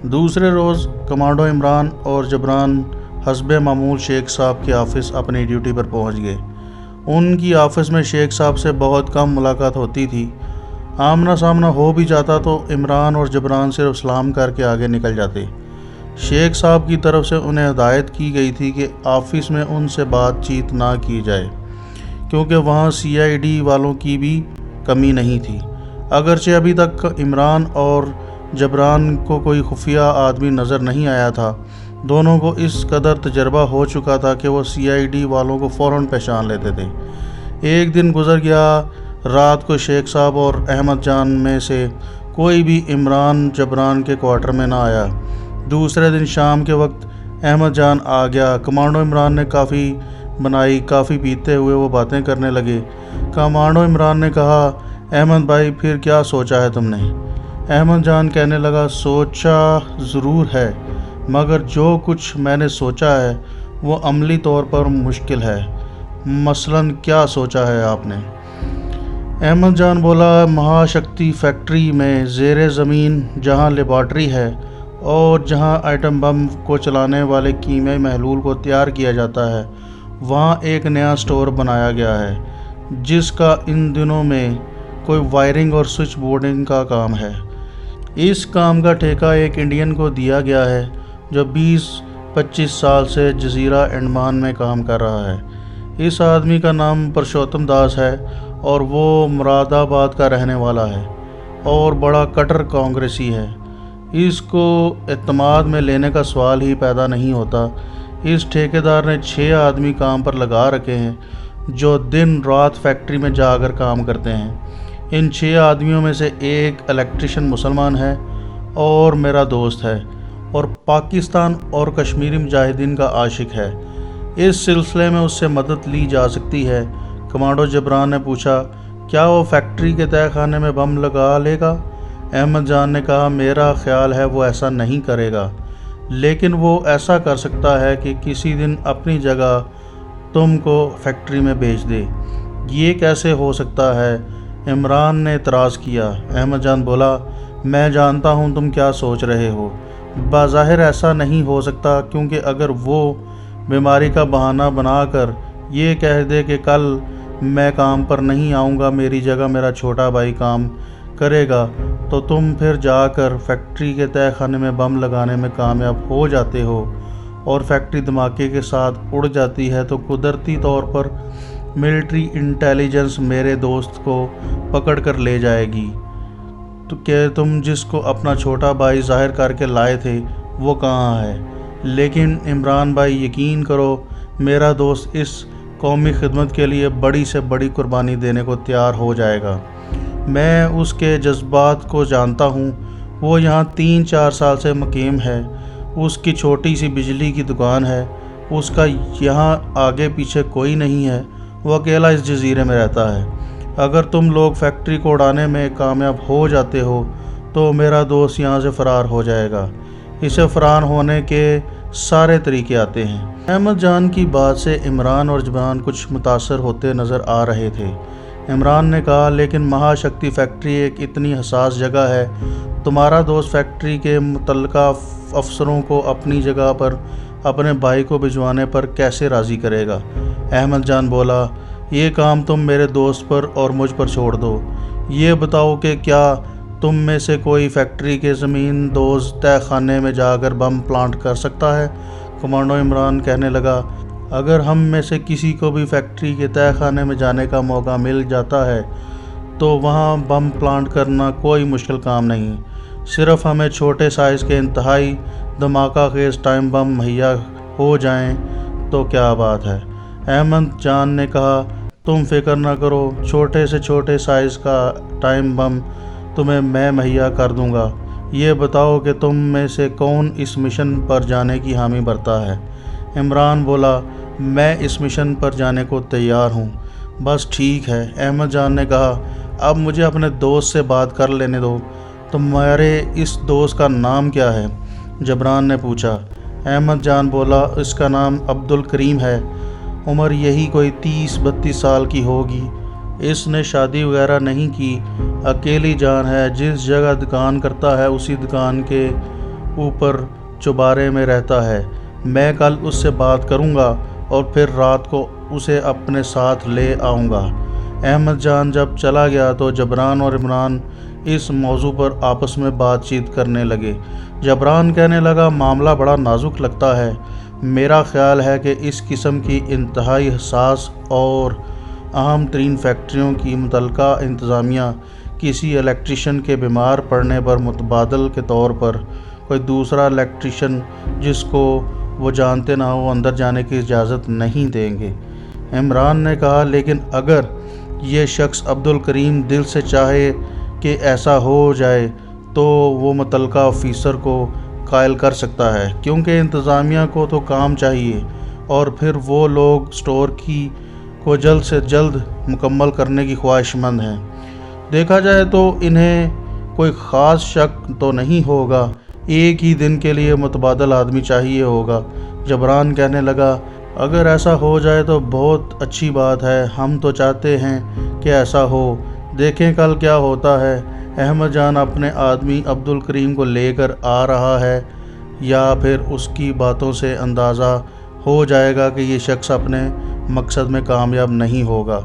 دوسرے روز کمانڈو عمران اور جبران حسب معمول شیخ صاحب کے آفس اپنی ڈیوٹی پر پہنچ گئے۔ ان کی آفس میں شیخ صاحب سے بہت کم ملاقات ہوتی تھی۔ آمنا سامنا ہو بھی جاتا تو عمران اور جبران صرف سلام کر کے آگے نکل جاتے۔ شیخ صاحب کی طرف سے انہیں ہدایت کی گئی تھی کہ آفس میں ان سے بات چیت نہ کی جائے، کیونکہ وہاں CID والوں کی بھی کمی نہیں تھی۔ اگرچہ ابھی تک عمران اور جبران کو کوئی خفیہ آدمی نظر نہیں آیا تھا، دونوں کو اس قدر تجربہ ہو چکا تھا کہ وہ CID والوں کو فوراً پہچان لیتے تھے۔ ایک دن گزر گیا۔ رات کو شیخ صاحب اور احمد جان میں سے کوئی بھی عمران جبران کے کوارٹر میں نہ آیا۔ دوسرے دن شام کے وقت احمد جان آ گیا۔ کمانڈو عمران نے کافی بنائی۔ کافی پیتے ہوئے وہ باتیں کرنے لگے۔ کمانڈو عمران نے کہا، احمد بھائی پھر کیا سوچا ہے تم نے؟ احمد جان کہنے لگا، سوچا ضرور ہے، مگر جو کچھ میں نے سوچا ہے وہ عملی طور پر مشکل ہے۔ مثلاً کیا سوچا ہے آپ نے؟ احمد جان بولا، مہاشکتی فیکٹری میں زیر زمین جہاں لیبارٹری ہے اور جہاں ایٹم بم کو چلانے والے کیمیائی محلول کو تیار کیا جاتا ہے، وہاں ایک نیا سٹور بنایا گیا ہے جس کا ان دنوں میں کوئی وائرنگ اور سوئچ بورڈنگ کا کام ہے۔ اس کام کا ٹھیکہ ایک انڈین کو دیا گیا ہے جو 20-25 سال سے جزیرہ انڈمان میں کام کر رہا ہے۔ اس آدمی کا نام پرشوتم داس ہے اور وہ مراد آباد کا رہنے والا ہے اور بڑا کٹر کانگریسی ہے۔ اس کو اعتماد میں لینے کا سوال ہی پیدا نہیں ہوتا۔ اس ٹھیکیدار نے 6 آدمی کام پر لگا رکھے ہیں جو دن رات فیکٹری میں جا کر کام کرتے ہیں۔ ان 6 آدمیوں میں سے ایک الیکٹریشین مسلمان ہے اور میرا دوست ہے اور پاکستان اور کشمیری مجاہدین کا عاشق ہے۔ اس سلسلے میں اس سے مدد لی جا سکتی ہے۔ کمانڈو جبران نے پوچھا، کیا وہ فیکٹری کے تہہ خانے میں بم لگا لے گا؟ احمد جان نے کہا، میرا خیال ہے وہ ایسا نہیں کرے گا، لیکن وہ ایسا کر سکتا ہے کہ کسی دن اپنی جگہ تم کو فیکٹری میں بھیج دے۔ یہ کیسے ہو سکتا ہے؟ عمران نے اعتراض کیا۔ احمد جان بولا، میں جانتا ہوں تم کیا سوچ رہے ہو۔ بظاہر ایسا نہیں ہو سکتا، کیونکہ اگر وہ بیماری کا بہانہ بنا کر یہ کہہ دے کہ کل میں کام پر نہیں آؤں گا، میری جگہ میرا چھوٹا بھائی کام کرے گا، تو تم پھر جا کر فیکٹری کے تہہ خانے میں بم لگانے میں کامیاب ہو جاتے ہو اور فیکٹری دھماکے کے ساتھ اڑ جاتی ہے، تو قدرتی طور پر ملٹری انٹیلیجنس میرے دوست کو پکڑ کر لے جائے گی تو کہ تم جس کو اپنا چھوٹا بھائی ظاہر کر کے لائے تھے وہ کہاں ہے۔ لیکن عمران بھائی، یقین کرو، میرا دوست اس قومی خدمت کے لیے بڑی سے بڑی قربانی دینے کو تیار ہو جائے گا۔ میں اس کے جذبات کو جانتا ہوں۔ وہ یہاں 3-4 سال سے مقیم ہے۔ اس کی چھوٹی سی بجلی کی دکان ہے۔ اس کا یہاں آگے پیچھے کوئی نہیں ہے۔ وہ اکیلا اس جزیرے میں رہتا ہے۔ اگر تم لوگ فیکٹری کو اڑانے میں کامیاب ہو جاتے ہو تو میرا دوست یہاں سے فرار ہو جائے گا۔ اسے فرار ہونے کے سارے طریقے آتے ہیں۔ احمد جان کی بات سے عمران اور جبران کچھ متاثر ہوتے نظر آ رہے تھے۔ عمران نے کہا، لیکن مہاشکتی فیکٹری ایک اتنی حساس جگہ ہے، تمہارا دوست فیکٹری کے متعلقہ افسروں کو اپنی جگہ پر اپنے بھائی کو بھجوانے پر کیسے راضی کرے گا؟ احمد جان بولا، یہ کام تم میرے دوست پر اور مجھ پر چھوڑ دو۔ یہ بتاؤ کہ کیا تم میں سے کوئی فیکٹری کے زمین دوز تہہ خانے میں جا کر بم پلانٹ کر سکتا ہے؟ کمانڈو عمران کہنے لگا، اگر ہم میں سے کسی کو بھی فیکٹری کے تہہ خانے میں جانے کا موقع مل جاتا ہے تو وہاں بم پلانٹ کرنا کوئی مشکل کام نہیں۔ صرف ہمیں چھوٹے سائز کے انتہائی دھماکہ خیز ٹائم بم مہیا ہو جائیں تو کیا بات ہے۔ احمد جان نے کہا، تم فکر نہ کرو، چھوٹے سے چھوٹے سائز کا ٹائم بم تمہیں میں مہیا کر دوں گا۔ یہ بتاؤ کہ تم میں سے کون اس مشن پر جانے کی حامی بھرتا ہے؟ عمران بولا، میں اس مشن پر جانے کو تیار ہوں۔ بس ٹھیک ہے۔ احمد جان نے کہا، اب مجھے اپنے دوست سے بات کر لینے دو۔ تمہارے اس دوست کا نام کیا ہے؟ جبران نے پوچھا۔ احمد جان بولا، اس کا نام عبدالکریم ہے۔ عمر یہی کوئی 30-32 سال کی ہوگی۔ اس نے شادی وغیرہ نہیں کی، اکیلی جان ہے۔ جس جگہ دکان کرتا ہے اسی دکان کے اوپر چوبارے میں رہتا ہے۔ میں کل اس سے بات کروں گا اور پھر رات کو اسے اپنے ساتھ لے آؤں گا۔ احمد جان جب چلا گیا تو جبران اور عمران اس موضوع پر آپس میں بات چیت کرنے لگے۔ جبران کہنے لگا، معاملہ بڑا نازک لگتا ہے۔ میرا خیال ہے کہ اس قسم کی انتہائی حساس اور اہم ترین فیکٹریوں کی متعلقہ انتظامیہ کسی الیکٹریشین کے بیمار پڑنے پر متبادل کے طور پر کوئی دوسرا الیکٹریشین جس کو وہ جانتے نہ ہو اندر جانے کی اجازت نہیں دیں گے۔ عمران نے کہا، لیکن اگر یہ شخص عبدالکریم دل سے چاہے کہ ایسا ہو جائے تو وہ متعلقہ آفیسر کو قائل کر سکتا ہے، کیونکہ انتظامیہ کو تو کام چاہیے اور پھر وہ لوگ اسٹور کو جلد سے جلد مکمل کرنے کی خواہش مند ہیں۔ دیکھا جائے تو انہیں کوئی خاص شک تو نہیں ہوگا، ایک ہی دن کے لیے متبادل آدمی چاہیے ہوگا۔ جبران کہنے لگا، اگر ایسا ہو جائے تو بہت اچھی بات ہے، ہم تو چاہتے ہیں کہ ایسا ہو، دیکھیں کل کیا ہوتا ہے۔ احمد جان اپنے آدمی عبدالکریم کو لے کر آ رہا ہے یا پھر اس کی باتوں سے اندازہ ہو جائے گا کہ یہ شخص اپنے مقصد میں کامیاب نہیں ہوگا۔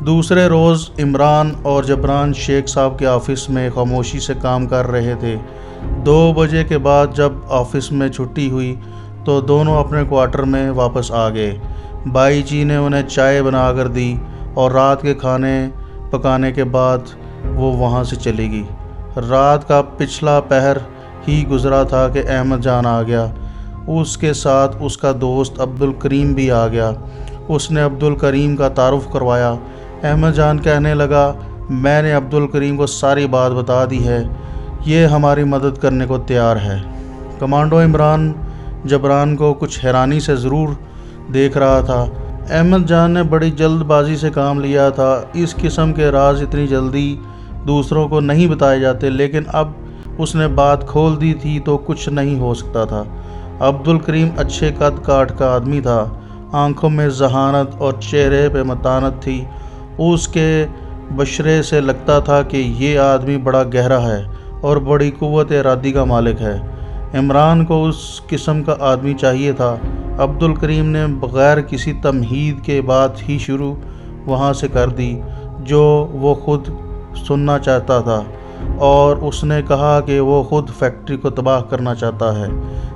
دوسرے روز عمران اور جبران شیخ صاحب کے آفس میں خاموشی سے کام کر رہے تھے۔ 2 بجے کے بعد جب آفس میں چھٹی ہوئی تو دونوں اپنے کوارٹر میں واپس آ گئے۔ بائی جی نے انہیں چائے بنا کر دی اور رات کے کھانے پکانے کے بعد وہ وہاں سے چلی گئی۔ رات کا پچھلا پہر ہی گزرا تھا کہ احمد جان آ گیا۔ اس کے ساتھ اس کا دوست عبدالکریم بھی آ گیا۔ اس نے عبدالکریم کا تعارف کروایا۔ احمد جان کہنے لگا، میں نے عبدالکریم کو ساری بات بتا دی ہے، یہ ہماری مدد کرنے کو تیار ہے۔ کمانڈو عمران جبران کو کچھ حیرانی سے ضرور دیکھ رہا تھا۔ احمد جان نے بڑی جلد بازی سے کام لیا تھا، اس قسم کے راز اتنی جلدی دوسروں کو نہیں بتائے جاتے، لیکن اب اس نے بات کھول دی تھی تو کچھ نہیں ہو سکتا تھا۔ عبدالکریم اچھے قد کاٹ کا آدمی تھا، آنکھوں میں ذہانت اور چہرے پہ متانت تھی۔ اس کے بشرے سے لگتا تھا کہ یہ آدمی بڑا گہرا ہے اور بڑی قوت ارادی کا مالک ہے۔ عمران کو اس قسم کا آدمی چاہیے تھا۔ عبدالکریم نے بغیر کسی تمہید کے بات ہی شروع وہاں سے کر دی جو وہ خود سننا چاہتا تھا، اور اس نے کہا کہ وہ خود فیکٹری کو تباہ کرنا چاہتا ہے،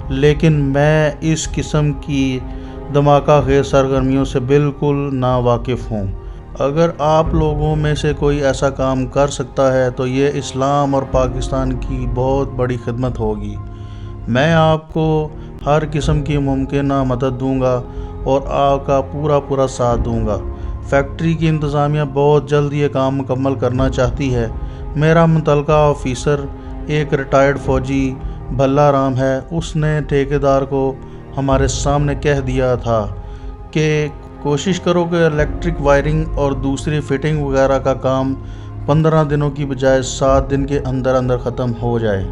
لیکن میں اس قسم کی دھماکہ خیز سرگرمیوں سے بالکل ناواقف ہوں۔ اگر آپ لوگوں میں سے کوئی ایسا کام کر سکتا ہے تو یہ اسلام اور پاکستان کی بہت بڑی خدمت ہوگی۔ میں آپ کو ہر قسم کی ممکنہ مدد دوں گا اور آپ کا پورا ساتھ دوں گا۔ فیکٹری کی انتظامیہ بہت جلد یہ کام مکمل کرنا چاہتی ہے۔ میرا متعلقہ آفیسر ایک ریٹائرڈ فوجی بھلا رام ہے۔ اس نے ٹھیکیدار کو ہمارے سامنے کہہ دیا تھا کہ کوشش کرو کہ الیکٹرک وائرنگ اور دوسری فٹنگ وغیرہ کا کام 15 دنوں کی بجائے 7 دن کے اندر ختم ہو جائے۔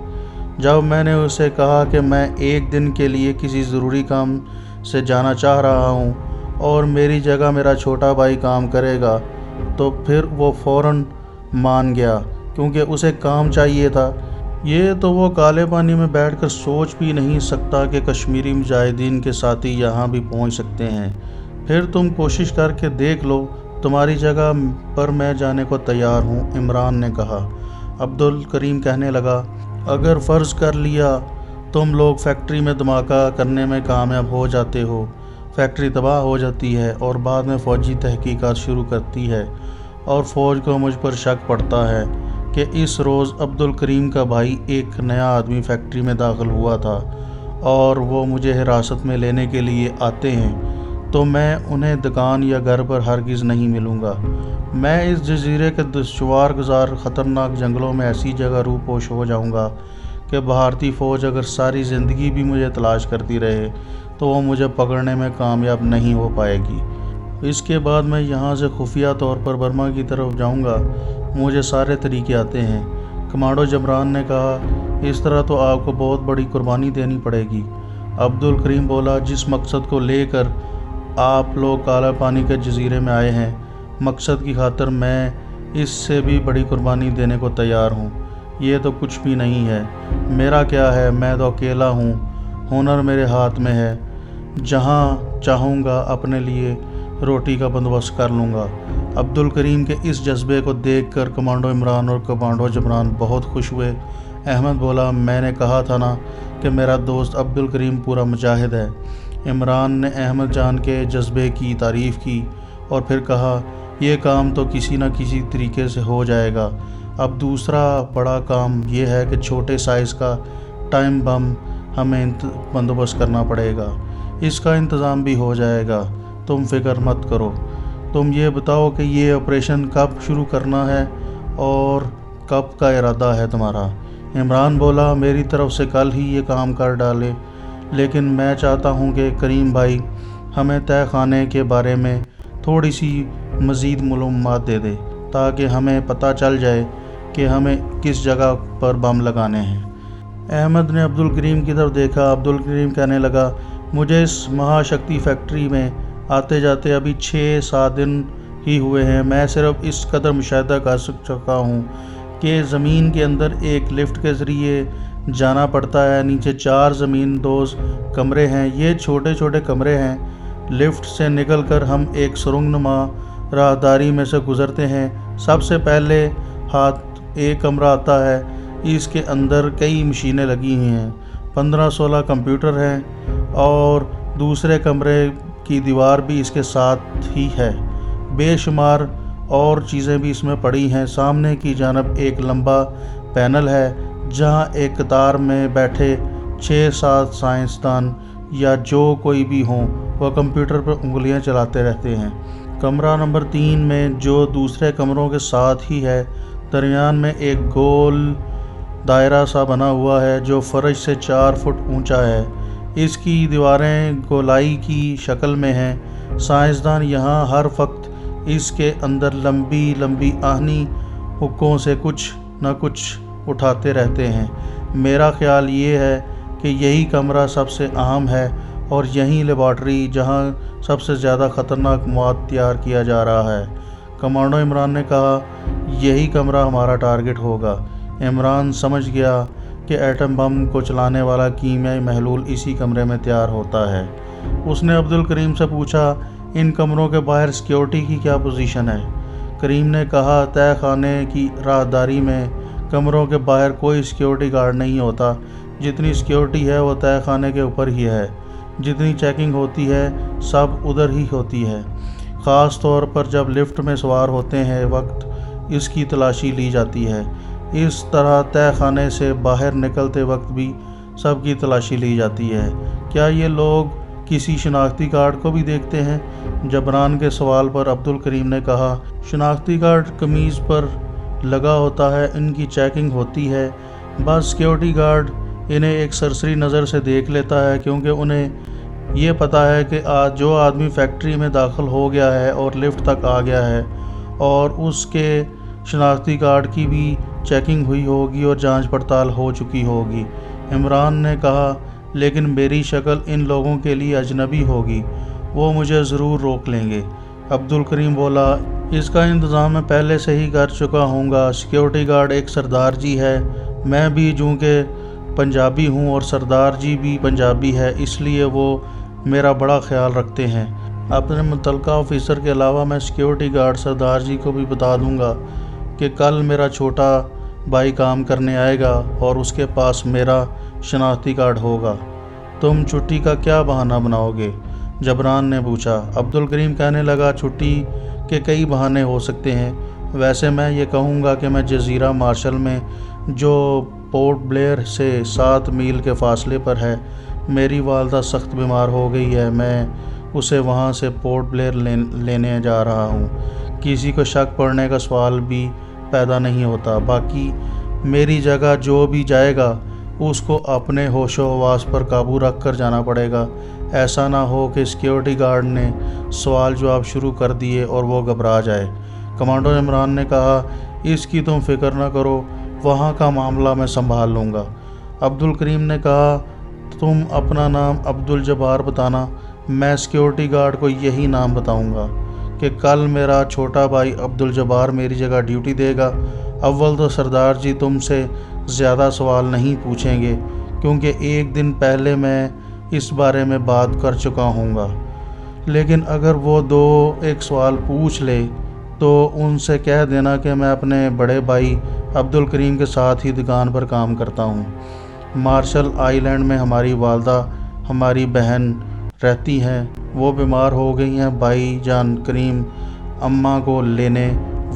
جب میں نے اسے کہا کہ میں 1 دن کے لیے کسی ضروری کام سے جانا چاہ رہا ہوں اور میری جگہ میرا چھوٹا بھائی کام کرے گا، تو پھر وہ فوراً مان گیا کیونکہ اسے کام چاہیے تھا۔ یہ تو وہ کالے پانی میں بیٹھ کر سوچ بھی نہیں سکتا کہ کشمیری مجاہدین کے ساتھی یہاں بھی پہنچ سکتے ہیں۔ پھر تم کوشش کر کے دیکھ لو، تمہاری جگہ پر میں جانے کو تیار ہوں، عمران نے کہا۔ عبدالکریم کہنے لگا، اگر فرض کر لیا تم لوگ فیکٹری میں دھماکہ کرنے میں کامیاب ہو جاتے ہو، فیکٹری تباہ ہو جاتی ہے اور بعد میں فوجی تحقیقات شروع کرتی ہے اور فوج کو مجھ پر شک پڑتا ہے کہ اس روز عبدالکریم کا بھائی ایک نیا آدمی فیکٹری میں داخل ہوا تھا اور وہ مجھے حراست میں لینے کے لیے آتے ہیں، تو میں انہیں دکان یا گھر پر ہرگز نہیں ملوں گا۔ میں اس جزیرے کے دشوار گزار خطرناک جنگلوں میں ایسی جگہ روپوش ہو جاؤں گا کہ بھارتی فوج اگر ساری زندگی بھی مجھے تلاش کرتی رہے تو وہ مجھے پکڑنے میں کامیاب نہیں ہو پائے گی۔ اس کے بعد میں یہاں سے خفیہ طور پر برما کی طرف جاؤں گا، مجھے سارے طریقے آتے ہیں۔ کمانڈو جبران نے کہا، اس طرح تو آپ کو بہت بڑی قربانی دینی پڑے گی۔ عبدالکریم بولا، جس مقصد کو لے کر آپ لوگ کالا پانی کے جزیرے میں آئے ہیں، مقصد کی خاطر میں اس سے بھی بڑی قربانی دینے کو تیار ہوں۔ یہ تو کچھ بھی نہیں ہے، میرا کیا ہے، میں تو اکیلا ہوں، ہنر میرے ہاتھ میں ہے، جہاں چاہوں گا اپنے لیے روٹی کا بندوبست کر لوں گا۔ عبد الکریم کے اس جذبے کو دیکھ کر کمانڈو عمران اور کمانڈو جبران بہت خوش ہوئے۔ احمد بولا، میں نے کہا تھا نا کہ میرا دوست عبد الکریم پورا مجاہد ہے۔ عمران نے احمد جان کے جذبے کی تعریف کی اور پھر کہا، یہ کام تو کسی نہ کسی طریقے سے ہو جائے گا۔ اب دوسرا بڑا کام یہ ہے کہ چھوٹے سائز کا ٹائم بم ہمیں بندوبست کرنا پڑے گا، اس کا انتظام بھی ہو جائے گا، تم فکر مت کرو۔ تم یہ بتاؤ کہ یہ آپریشن کب شروع کرنا ہے اور کب کا ارادہ ہے تمہارا؟ عمران بولا، میری طرف سے کل ہی یہ کام کر ڈالے، لیکن میں چاہتا ہوں کہ کریم بھائی ہمیں تہہ خانے کے بارے میں تھوڑی سی مزید معلومات دے دے تاکہ ہمیں پتہ چل جائے کہ ہمیں کس جگہ پر بم لگانے ہیں۔ احمد نے عبد الکریم کی طرف دیکھا۔ عبد الکریم کہنے لگا، مجھے اس مہا شکتی فیکٹری میں آتے جاتے ابھی 6-7 دن ہی ہوئے ہیں۔ میں صرف اس قدر مشاہدہ کر چکا ہوں کہ زمین کے اندر ایک لفٹ کے ذریعے جانا پڑتا ہے، نیچے 4 زمین دوز کمرے ہیں، یہ چھوٹے چھوٹے کمرے ہیں۔ لفٹ سے نکل کر ہم ایک سرنگ نما راہداری میں سے گزرتے ہیں۔ سب سے پہلے ہاتھ ایک کمرہ آتا ہے، اس کے اندر کئی مشینیں لگی ہوئی ہیں، 15-16 کمپیوٹر ہیں اور دوسرے کمرے کی دیوار بھی اس کے ساتھ ہی ہے، بے شمار اور چیزیں بھی اس میں پڑی ہیں۔ سامنے کی جانب ایک لمبا پینل ہے جہاں ایک قطار میں بیٹھے 6-7 سائنسدان یا جو کوئی بھی ہوں وہ کمپیوٹر پر انگلیاں چلاتے رہتے ہیں۔ کمرہ نمبر 3 میں، جو دوسرے کمروں کے ساتھ ہی ہے، درمیان میں ایک گول دائرہ سا بنا ہوا ہے جو فرش سے 4 فٹ اونچا ہے، اس کی دیواریں گولائی کی شکل میں ہیں۔ سائنسدان یہاں ہر وقت اس کے اندر لمبی لمبی آہنی ہکوں سے کچھ نہ کچھ اٹھاتے رہتے ہیں۔ میرا خیال یہ ہے کہ یہی کمرہ سب سے اہم ہے اور یہی لیبارٹری جہاں سب سے زیادہ خطرناک مواد تیار کیا جا رہا ہے۔ کمانڈو عمران نے کہا، یہی کمرہ ہمارا ٹارگٹ ہوگا۔ عمران سمجھ گیا کہ ایٹم بم کو چلانے والا کیمیائی محلول اسی کمرے میں تیار ہوتا ہے۔ اس نے عبد الکریم سے پوچھا، ان کمروں کے باہر سیکیورٹی کی کیا پوزیشن ہے؟ کریم نے کہا، تہہ خانے کی راہداری میں کمروں کے باہر کوئی سیکیورٹی گارڈ نہیں ہوتا، جتنی سیکیورٹی ہے وہ تہہ خانے کے اوپر ہی ہے، جتنی چیکنگ ہوتی ہے سب ادھر ہی ہوتی ہے، خاص طور پر جب لفٹ میں سوار ہوتے ہیں وقت اس کی تلاشی لی جاتی ہے۔ اس طرح تہہ خانے سے باہر نکلتے وقت بھی سب کی تلاشی لی جاتی ہے۔ کیا یہ لوگ کسی شناختی کارڈ کو بھی دیکھتے ہیں؟ جبران کے سوال پر عبد الکریم نے کہا، شناختی کارڈ قمیض پر لگا ہوتا ہے، ان کی چیکنگ ہوتی ہے، بس سیکیورٹی گارڈ انہیں ایک سرسری نظر سے دیکھ لیتا ہے، کیونکہ انہیں یہ پتہ ہے کہ جو آدمی فیکٹری میں داخل ہو گیا ہے اور لفٹ تک آ گیا ہے اور اس کے شناختی کارڈ کی بھی چیکنگ ہوئی ہوگی اور جانچ پڑتال ہو چکی ہوگی۔ عمران نے کہا، لیکن میری شکل ان لوگوں کے لیے اجنبی ہوگی، وہ مجھے ضرور روک لیں گے۔ عبد الکریم بولا، اس کا انتظام میں پہلے سے ہی کر چکا ہوں گا۔ سیکیورٹی گارڈ ایک سردار جی ہے، میں بھی چونکہ پنجابی ہوں اور سردار جی بھی پنجابی ہے، اس لیے وہ میرا بڑا خیال رکھتے ہیں۔ اپنے متعلقہ آفیسر کے علاوہ میں سیکیورٹی گارڈ سردار جی کو بھی بتا دوں گا کہ کل میرا چھوٹا بھائی کام کرنے آئے گا اور اس کے پاس میرا شناختی کارڈ ہوگا۔ تم چھٹی کا کیا بہانہ بناؤ گے؟ جبران نے پوچھا۔ عبد الکریم کہنے لگا، چھٹی کے کئی بہانے ہو سکتے ہیں، ویسے میں یہ کہوں گا کہ میں جزیرہ مارشل میں، جو پورٹ بلیئر سے 7 میل کے فاصلے پر ہے، میری والدہ سخت بیمار ہو گئی ہے، میں اسے وہاں سے پورٹ بلیئر لینے جا رہا ہوں۔ کسی کو شک پڑنے کا سوال بھی پیدا نہیں ہوتا۔ باقی میری جگہ جو بھی جائے گا اس کو اپنے ہوش و حواس پر قابو رکھ کر جانا پڑے گا، ایسا نہ ہو کہ سیکیورٹی گارڈ نے سوال جواب شروع کر دیے اور وہ گھبرا جائے۔ کمانڈو عمران نے کہا، اس کی تم فکر نہ کرو، وہاں کا معاملہ میں سنبھال لوں گا۔ عبد الکریم نے کہا، تم اپنا نام عبد الجبار بتانا، میں سیکیورٹی گارڈ کو یہی نام بتاؤں گا کہ کل میرا چھوٹا بھائی عبد الجبار میری جگہ ڈیوٹی دے گا اول تو سردار جی تم سے زیادہ سوال نہیں پوچھیں گے، کیونکہ ایک دن پہلے میں اس بارے میں بات کر چکا ہوں گا، لیکن اگر وہ دو ایک سوال پوچھ لے تو ان سے کہہ دینا کہ میں اپنے بڑے بھائی عبد الکریم کے ساتھ ہی دکان پر کام کرتا ہوں۔ مارشل آئی لینڈ میں ہماری والدہ، ہماری بہن رہتی ہیں، وہ بیمار ہو گئی ہیں، بھائی جان کریم اماں کو لینے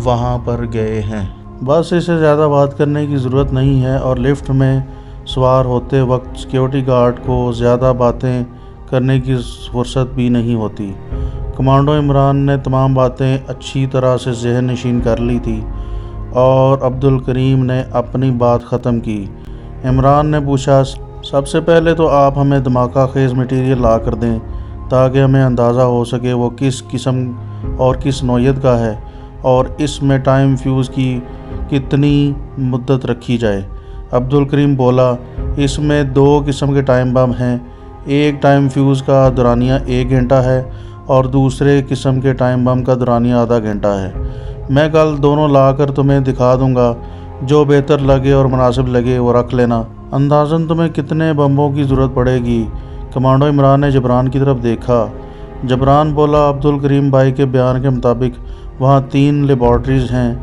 وہاں پر گئے ہیں۔ بس اس سے زیادہ بات کرنے کی ضرورت نہیں ہے، اور لفٹ میں سوار ہوتے وقت سیکیورٹی گارڈ کو زیادہ باتیں کرنے کی فرصت بھی نہیں ہوتی۔ کمانڈو عمران نے تمام باتیں اچھی طرح سے ذہن نشین کر لی تھی اور عبد الکریم نے اپنی بات ختم کی۔ عمران نے پوچھا، سب سے پہلے تو آپ ہمیں دھماکہ خیز مٹیریل لا کر دیں تاکہ ہمیں اندازہ ہو سکے وہ کس قسم اور کس نوعیت کا ہے، اور اس میں ٹائم فیوز کی کتنی مدت رکھی جائے۔ عبد الکریم بولا، اس میں 2 قسم کے ٹائم بم ہیں، ایک ٹائم فیوز کا دورانیہ 1 گھنٹہ ہے اور دوسرے قسم کے ٹائم بم کا دورانیہ آدھا گھنٹہ ہے۔ میں کل دونوں لا کر تمہیں دکھا دوں گا، جو بہتر لگے اور مناسب لگے وہ رکھ لینا۔ اندازاً تمہیں کتنے بموں کی ضرورت پڑے گی؟ کمانڈو عمران نے جبران کی طرف دیکھا۔ جبران بولا، عبد الکریم بھائی کے بیان کے مطابق وہاں 3 لیبارٹریز ہیں،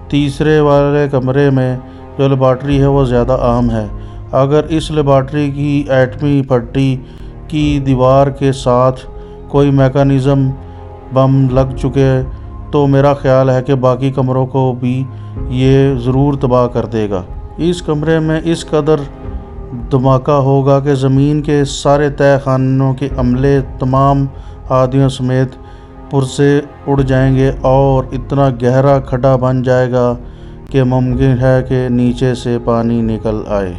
تیسرے والے کمرے میں جو لیبارٹری ہے وہ زیادہ اہم ہے۔ اگر اس لیبارٹری کی ایٹمی پھٹی کی دیوار کے ساتھ کوئی میکانزم بم لگ چکے تو میرا خیال ہے کہ باقی کمروں کو بھی یہ ضرور تباہ کر دے گا۔ اس کمرے میں اس قدر دھماکہ ہوگا کہ زمین کے سارے تہہ خانوں کے عملے تمام آدمیوں سمیت پرزے اڑ جائیں گے اور اتنا گہرا کھڈا بن جائے گا کہ ممکن ہے کہ نیچے سے پانی نکل آئے۔